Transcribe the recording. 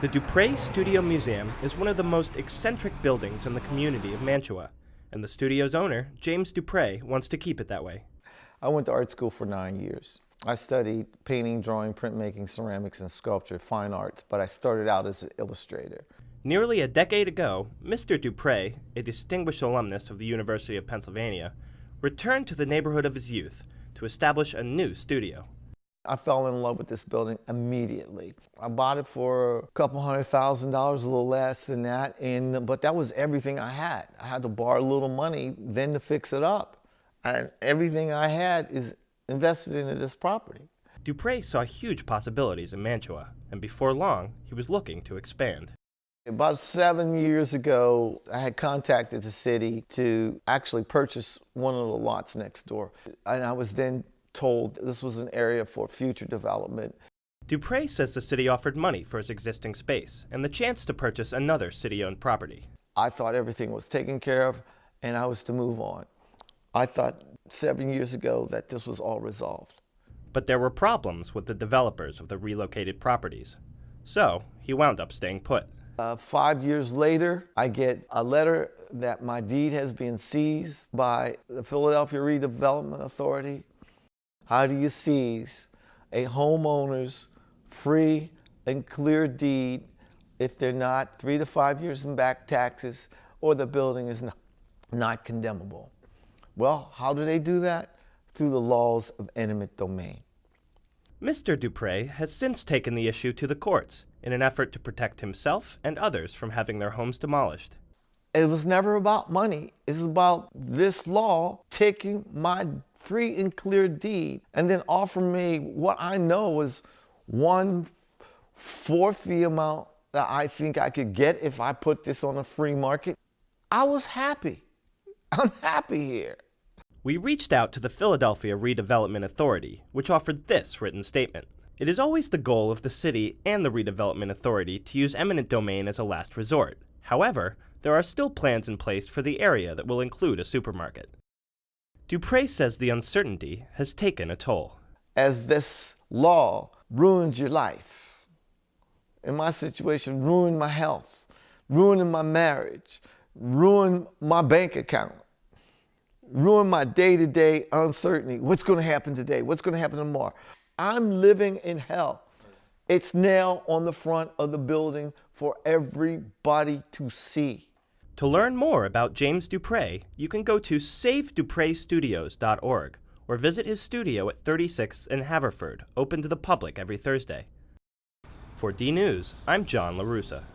The Dupree Studio Museum is one of the most eccentric buildings in the community of Mantua, and the studio's owner, James Dupree, wants to keep it that way. I went to art school for 9 years. I studied painting, drawing, printmaking, ceramics, and sculpture, fine arts, but I started out as an illustrator. Nearly a decade ago, Mr. Dupree, a distinguished alumnus of the University of Pennsylvania, returned to the neighborhood of his youth to establish a new studio. I fell in love with this building immediately. I bought it for a couple $100,000, a little less than that, but that was everything I had. I had to borrow a little money then to fix it up. And everything I had is invested into this property. Dupree saw huge possibilities in Mantua, and before long, he was looking to expand. About 7 years ago, I had contacted the city to actually purchase one of the lots next door. And I was then told this was an area for future development. Dupree says the city offered money for his existing space and the chance to purchase another city-owned property. I thought everything was taken care of and I was to move on. I thought 7 years ago that this was all resolved. But there were problems with the developers of the relocated properties. So he wound up staying put. 5 years later, I get a letter that my deed has been seized by the Philadelphia Redevelopment Authority. How do you seize a homeowner's free and clear deed if they're not 3 to 5 years in back taxes or the building is not condemnable? Well, how do they do that? Through the laws of eminent domain. Mr. Dupree has since taken the issue to the courts in an effort to protect himself and others from having their homes demolished. It was never about money. It was about this law taking my free and clear deed and then offering me what I know was 1/4 the amount that I think I could get if I put this on a free market. I was happy. I'm happy here. We reached out to the Philadelphia Redevelopment Authority, which offered this written statement. It is always the goal of the city and the Redevelopment Authority to use eminent domain as a last resort. However, there are still plans in place for the area that will include a supermarket. Dupree says the uncertainty has taken a toll. As this law ruins your life, in my situation, ruined my health, ruined my marriage, ruined my bank account, ruined my day-to-day uncertainty. What's going to happen today? What's going to happen tomorrow? I'm living in hell. It's now on the front of the building for everybody to see. To learn more about James Dupree, you can go to savedupreestudios.org or visit his studio at 36th and Haverford, open to the public every Thursday. For D News, I'm John LaRussa.